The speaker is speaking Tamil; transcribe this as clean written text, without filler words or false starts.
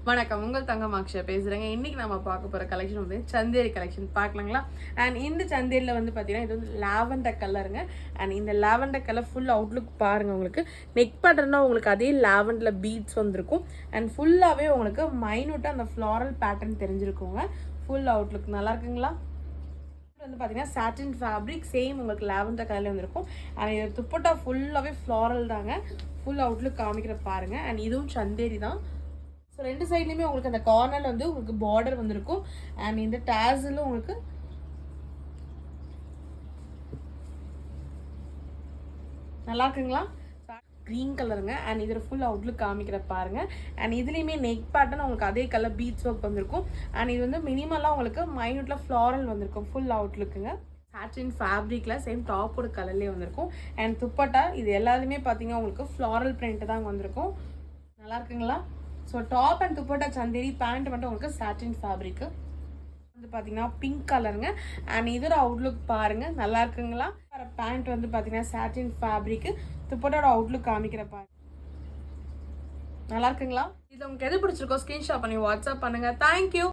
வணக்கம், உங்கள் தங்கம் அக்ஷயா பேசுகிறேங்க. இன்றைக்கி நம்ம பார்க்க போகிற கலெக்ஷன் வந்து சந்தேரி கலெக்ஷன் பார்க்கலாங்களா. அண்ட் இந்த சந்தேரியில் வந்து பார்த்தீங்கன்னா இது வந்து லாவெண்டர் கலருங்க. அண்ட் இந்த லாவெண்டர் கலர் ஃபுல் அவுட்லுக் பாருங்கள். உங்களுக்கு நெக் பேட்டர்னா உங்களுக்கு அதே லாவெண்டரில் பீட்ஸ் வந்துருக்கும். அண்ட் ஃபுல்லாகவே உங்களுக்கு மைனூட்டாக அந்த ஃப்ளாரல் பேட்டர்ன் தெரிஞ்சிருக்குங்க. ஃபுல் அவுட்லுக் நல்லா இருக்குங்களா. வந்து பார்த்தீங்கன்னா சாட்டின் ஃபேப்ரிக் சேம் உங்களுக்கு லாவெண்டர் கலர்ல வந்துருக்கும். அண்ட் இது துப்பட்டா ஃபுல்லாகவே ஃப்ளாரல் தாங்க. ஃபுல் அவுட்லுக் காமிக்கிற பாருங்க. அண்ட் இதுவும் சந்தேரி தான். ஸோ ரெண்டு சைட்லையுமே உங்களுக்கு அந்த கார்னரில் வந்து உங்களுக்கு பார்டர் வந்திருக்கும். அண்ட் இந்த டேஸிலும் உங்களுக்கு நல்லா இருக்குங்களா. க்ரீன் கலருங்க. அண்ட் இதில் ஃபுல் அவுட்லுக் காமிக்கிற பாருங்க. அண்ட் இதுலேயுமே நெக் பேட்டர்ன் உங்களுக்கு அதே கலர் பீட்ஸ் ஒர்க் வந்திருக்கும். அண்ட் இது வந்து மினிமலாக உங்களுக்கு மைனூட்டில் ஃப்ளாரல் வந்திருக்கும். ஃபுல் அவுட்லுக்குங்க. சாட்டின் ஃபேப்ரிக்கில் சேம் டாப்போட கலர்லேயே வந்திருக்கும். அண்ட் துப்பட்டா இது எல்லாருமே பார்த்தீங்கன்னா உங்களுக்கு ஃப்ளாரல் பிரிண்ட் தான் வந்திருக்கும். நல்லா இருக்குங்களா. So top and dupatta Chanderi, pant மட்டும் உங்களுக்கு சாட்டின் ஃபேப்ரிக்கு வந்து பார்த்தீங்கன்னா பிங்க் கலருங்க. அண்ட் இதோட அவுட்லுக் பாருங்கள், நல்லா இருக்குங்களா. பேண்ட் வந்து பார்த்தீங்கன்னா சாட்டின் ஃபேப்ரிக்கு, துப்பட்டோட அவுட்லுக் காமிக்கிற பாருங்க, நல்லா இருக்குங்களா. இது உங்களுக்கு எது பிடிச்சிருக்கோ ஸ்க்ரீன்ஷாட் பண்ணி வாட்ஸ்அப் பண்ணுங்கள். தேங்க்யூ.